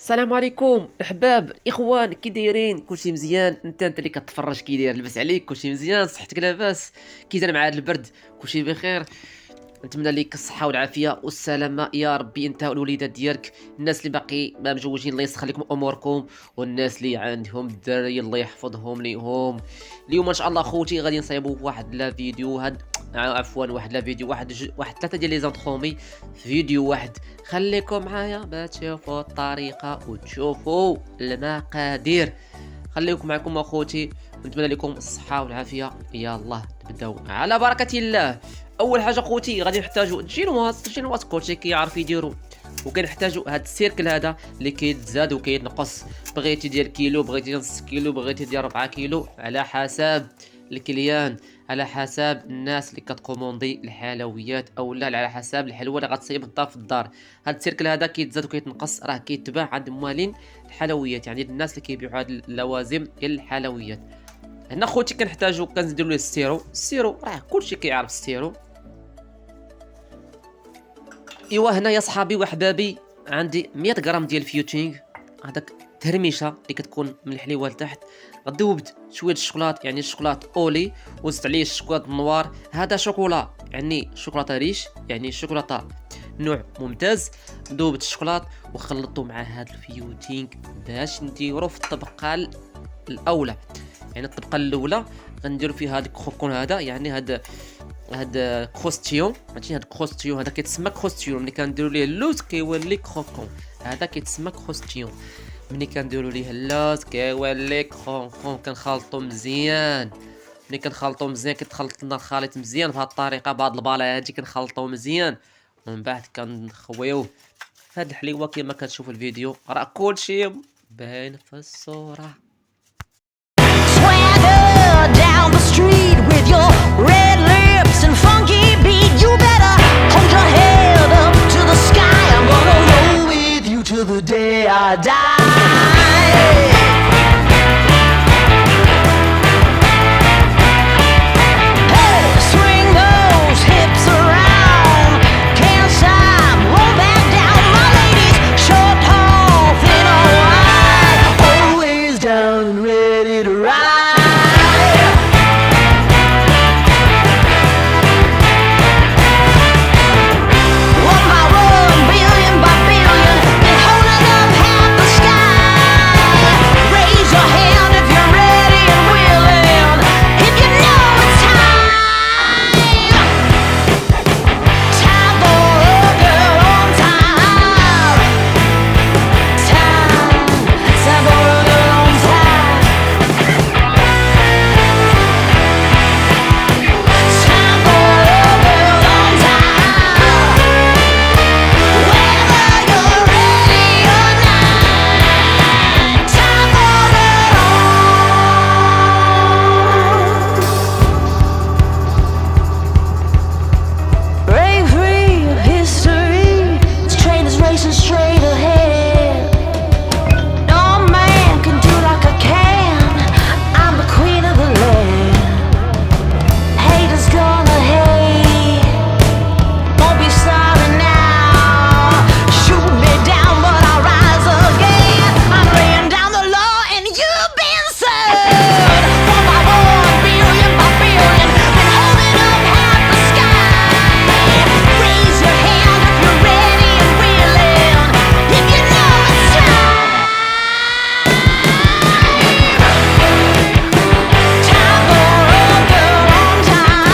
السلام عليكم احباب اخوان، كي دايرين؟ كلشي مزيان؟ انت اللي كتفرج كي داير؟ لبس عليك؟ كلشي مزيان؟ صحتك لاباس؟ كيزال مع هذا البرد؟ كلشي بخير؟ نتمنى لك الصحه والعافيه والسلامه يا ربي، انت والوليدات ديالك. الناس اللي باقي ما مجوجين الله يسخر لكم اموركم، والناس اللي عندهم الدراري الله يحفظهم ليهم. اليوم ان شاء الله خوتي غادي نصايبوا واحد لا فيديو هاد، عفوا واحد لا فيديو، واحد ثلاثه ديال لي زونترومي في فيديو واحد. خليكم معايا باش تشوفوا الطريقه وتشوفوا المقادير. خليكم معكم اخوتي، ونتمنى لكم الصحه والعافيه. يلا نبداو على بركه الله. اول حاجه خوتي غادي نحتاجوا جينوات كلشي كيعرف يديروا، وكنحتاجوا هاد السيركل هذا اللي كيتزاد وكيتنقص. بغيتي ديال كيلو، بغيتي نص كيلو، بغيتي ديال 4 كيلو، على حسب الكليان، على حسب الناس اللي كتكوموندي الحلويات، او لا على حسب الحلوه اللي غتصايب في الدار. هاد السيركل هذا كيتزاد وكيتنقص، راه كيتباع عند موالين الحلويات، يعني الناس اللي كيبيعوا هاد اللوازم ديال الحلويات. هنا خوتي كنحتاجو كنزيدو له السيرو راه كلشي كيعرف السيرو. ايوا هنا يا صحابي وحبابي عندي 100 غرام ديال فيوتشينغ، هذاك تهرميشه اللي كتكون من الحليوه لتحت. غدوبت شويه الشوكولات، يعني الشوكولات اولي، وزدت عليه الشوكولات النوار. هذا شوكولا يعني شوكولاته ريش، يعني شوكولاته نوع ممتاز. دوبت الشوكولات وخلطته مع هذا الفيوتينغ باش نديرو في الطبقه الاولى. يعني الطبقه الاولى غنديرو فيها هذاك الكروكون هذا، يعني هاد كروستيون، ماشي هاد كروستيون، هذا كيتسمى كروستيون. ملي كنديرو ليه اللوز كيولي كروكون، هذا كيتسمى كروستيون. ملي كنديرو ليه اللوز كيولي كروكون. كنخلطو مزيان، ملي كنخلطو مزيان كيتخلط لنا الخليط مزيان بهاد الطريقه، بهاد البالا هادي كنخلطو مزيان، ومن بعد كنخويوه في هاد الحليوه. كما كتشوفوا الفيديو راه كلشي باين في الصوره. Swagger down the street with your red lips and funky beat. You better hold your head up to the sky. I'm gonna roll with you till the day I die. Hey, swing those hips around. Can't stop, roll back down. My ladies, short, tall, thin or wide, always down and ready to ride. One by one, billion by billion, they're holding up half the sky. Raise your hand if you're ready and willing, if you know it's time. Time for a girl on time. Time for a girl on time. Time for a girl on time. Whether you're ready or not, time for a girl. Break free of history. This train is racing straight ahead. No man can do like I can. I'm the queen of the land. Haters gonna hate. Won't be sorry now. Shoot me down, but I'll rise again. I'm laying down the law and you've been served. One by one, billion by billion, been holding up half the sky. Raise your hand if you're ready and willing, if you know it's time. Time for a girl on time.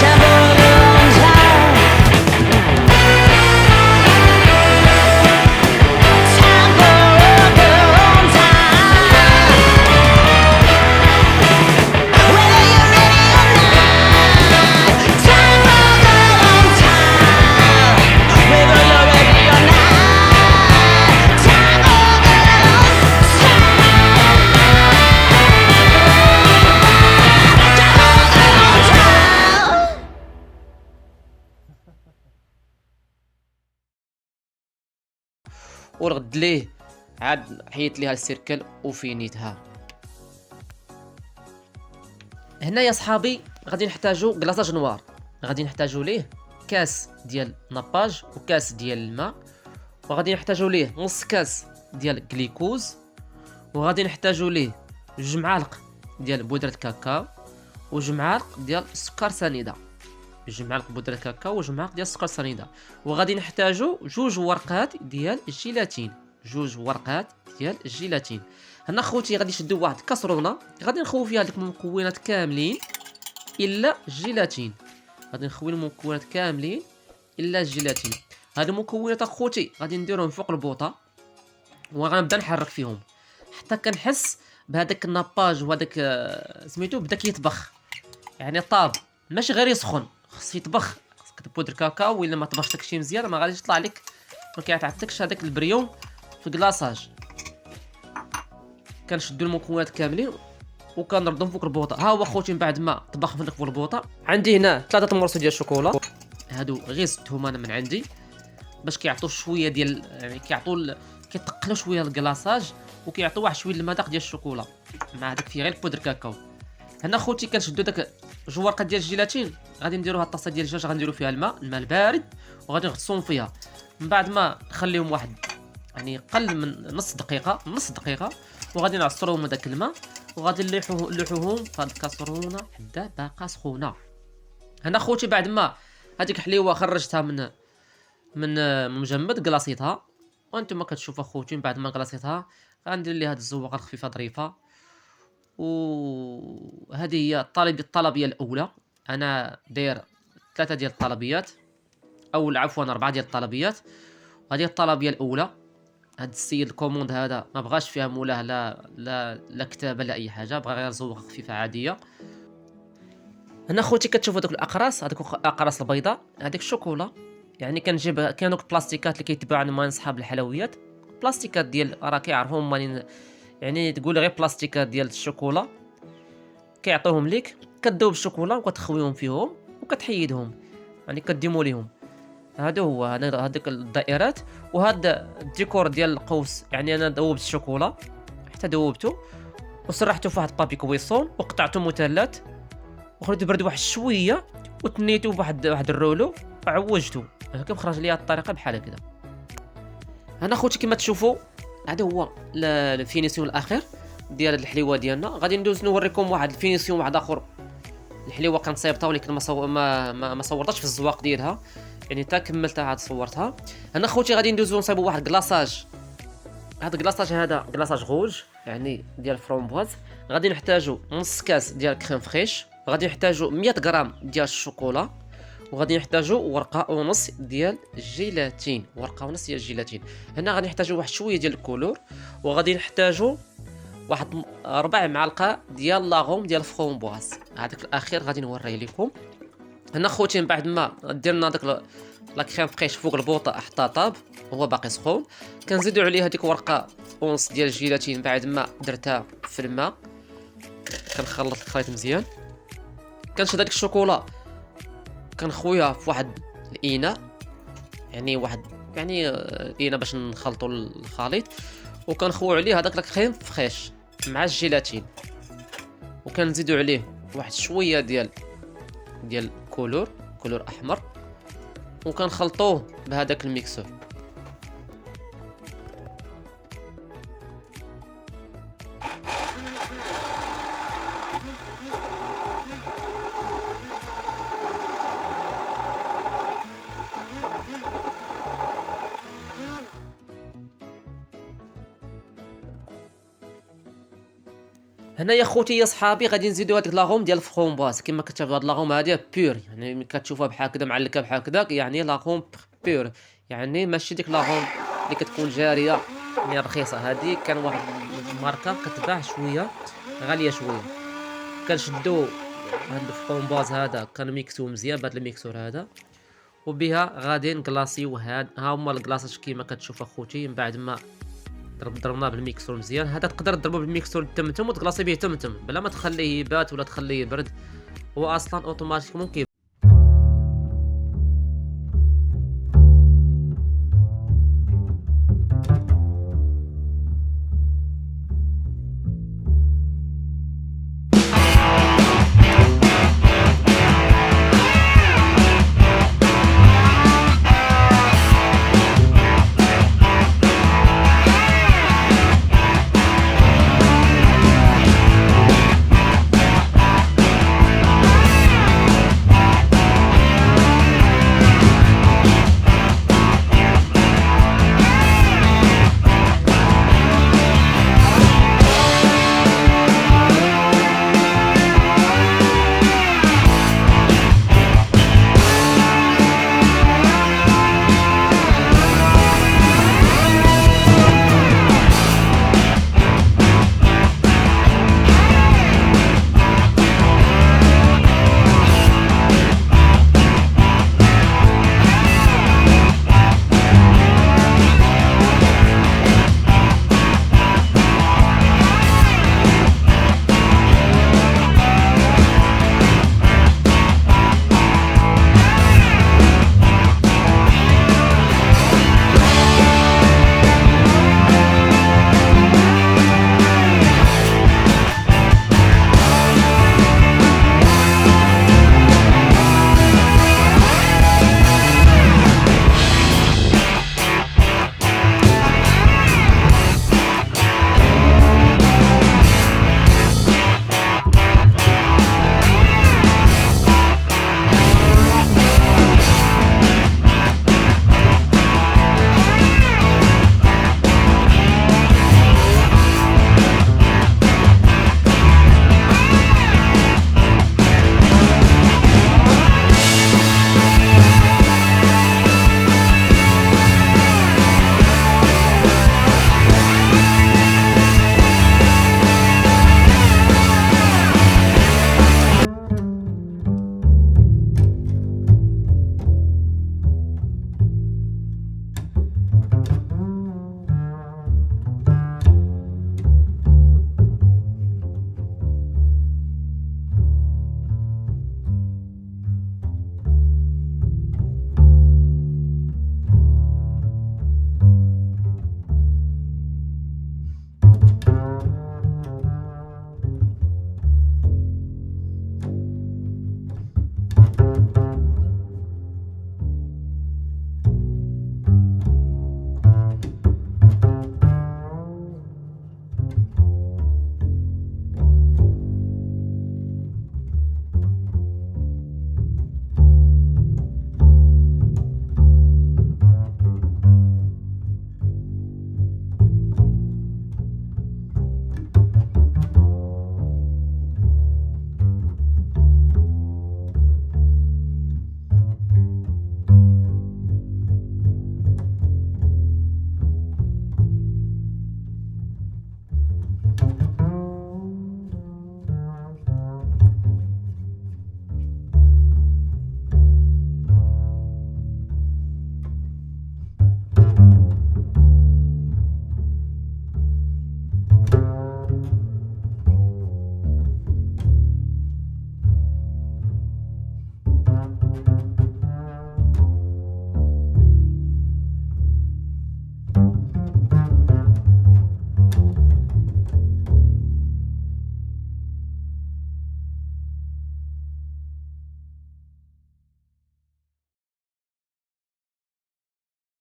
Time for a girl on time. Time for a girl on time. Whether you're ready or not, time for a girl on time. Whether you're ready or not, time for a girl on time. ورغد ليه عاد حيت ليها السيركل وفينيتها. هنا يا صحابي غادي نحتاجو كلاصاج نوار، غادي نحتاجو ليه كاس ديال ناباج وكاس ديال الماء، وغادي نحتاجو ليه نص كاس ديال جليكوز، وغادي نحتاجو ليه 2 معالق ديال بودرة كاكاو و2 معالق ديال السكر سنيده، 2 معالق بودرة كاكاو و2 معالق ديال السكر سنيده، وغادي نحتاجو 2 ورقات ديال الجيلاتين، 2 ورقات ديال الجيلاتين. هنا خوتي غادي نشدو واحد الكاسرونه، غادي نخويو فيها هذيك المكونات كاملين الا الجيلاتين، غادي نخوي المكونات كاملين الا الجيلاتين. هاد المكونات اخوتي غادي نديرهم فوق البوطه وغنبدا نحرك فيهم حتى كنحس بهذاك الناباج وهذاك سميتو بدا كيطبخ، يعني طاب ماشي غير يسخن، خص يطبخ. خصك بودر كاكاو، وإلا ما طبختك شي مزيان ما غاديش يطلع لك، ما كيعطيكش هذاك البريون في الكلاصاج. كنشدو المكونات كاملين وكنردهم فوق البوطه. ها هو خوتي من بعد ما طبخ فوق البوطه عندي هنا 3 مرص ديال الشوكولا، هادو غير زدتهم انا من عندي باش كيعطيو شويه ديال، يعني كيتقلوا شويه الكلاصاج وكيعطيو واحد شويه المذاق ديال الشوكولا مع داك فيه غير البودر كاكاو. هنا خوتي كنشدو داك 2 ورقات ديال الجيلاتين، غادي نديروها الطاسه ديال الدجاج، غنديرو فيها الماء البارد وغادي نغطسوهم فيها. من بعد ما نخليهم واحد يعني قل من نص دقيقه وغادي نعصروهم هذاك الماء وغادي نلوحوهم في هاد الكاسرونه حدا باقا سخونه. هنا خوتي بعد ما هذيك الحليوه خرجتها من مجمد كلاصيتها، وانتم كتشوفوا خوتي من بعد ما كلاصيتها غندير ليها هاد الزواقه الخفيفه ظريفه. وهذه هي الطلبيه الاولى. انا داير 3 ديال الطلبيات، او عفوا 4 ديال الطلبيات. هذه الطلبيه الاولى. هاد السيد الكوموند هذا ما بغاش فيها مولاه لا كتابه لا اي حاجه، بغى غير زوقه خفيفه عاديه. هنا خوتي كتشوفوا دوك الاقراص، هذوك الاقراص البيضاء، هذيك الشوكولا. يعني كنجيب كانوا البلاستيكات اللي كيتباعوا عند مال صحاب الحلويات، بلاستيكات ديال راه كيعرفوهم مالين، يعني تقول غير بلاستيكات ديال الشوكولا كيعطيوهم ليك، كدوب الشوكولا وكتخويهم فيهم وكتحيدهم، يعني كديمو ليهم. هذا هو هذيك الدائرات. وهذا الديكور ديال القوس، يعني انا ذوبت الشوكولا حتى ذوبته وسرحته في واحد بابي كويسون وقطعته مثلث وخليته يبرد واحد شويه وتنيته بواحد الرولو وعوجته هكا، خرج ليا الطريقه بحال هكذا. انا خوتي كما تشوفوا هذا هو الفينيسيون الاخير ديال الحليوه ديالنا. غادي ندوز نوريكم واحد الفينيسيون واحد اخر. الحليوه كانت صايبطه ولكن ما صورتش في الزواق ديالها، يعني تا كملتها عاد صورتها. هنا خوتي غادي ندوزو نصايبوا واحد كلاصاج. هذا الكلاصاج هذا كلاصاج غوج يعني ديال فرومبواز. غادي نحتاجو نص كاس ديال كريم فريش، غادي نحتاجو 100 غرام ديال الشوكولا، وغادي نحتاجو ورقه ونص ديال الجيلاتين، ورقه ونص ديال الجيلاتين. هنا غادي نحتاجو واحد شويه ديال الكولور، وغادي نحتاجو واحد 4 معالق ديال لاغوم ديال الفرومبواز. هذاك الاخير غادي نوريه لكم. هنا خوتي من بعد ما درنا داك لا كريم فريش فوق البوطه حتى طاب هو باقي سخون، كنزيدو عليه هذيك ورقه ونص ديال الجيلاتين بعد ما درتها في الماء. كنخلط الخليط مزيان، كنشد هذيك الشوكولا كنخويها في واحد الاناء، يعني اناء باش نخلطوا الخليط، وكنخويو عليه هذاك الكريم فريش مع الجيلاتين، وكنزيدو عليه واحد شويه ديال كولور احمر، وكنخلطوه بهذاك الميكسور. هنا يا خوتي يا صحابي غادي نزيدو هذيك لاغوم ديال الفرومبواز. كما كتشوفوا هاد لاغوم هادي بيور، يعني ملي كتشوفوها بحال هكذا معلكه بحال هكذا، يعني لاغوم بيور، يعني ماشي ديك لاغوم اللي كتكون جاريه يعني رخيصه. هادي كان واحد الماركه كتباع شويه غاليه شويه. كنشدو هاد الفرومبواز هذا كنميكسوه مزيان بهذا الميكسور هذا، وبها غادي نكلاصيو. ها هما الكلاصاج كما كتشوف اخوتي. من بعد ما ضربناه بالميكسور مزيان، هذا تقدر تضربه بالميكسور التمتم وتكلاصي به تمتم بلا ما تخليه يبات ولا تخليه يبرد، هو اصلا اوتوماتيكمون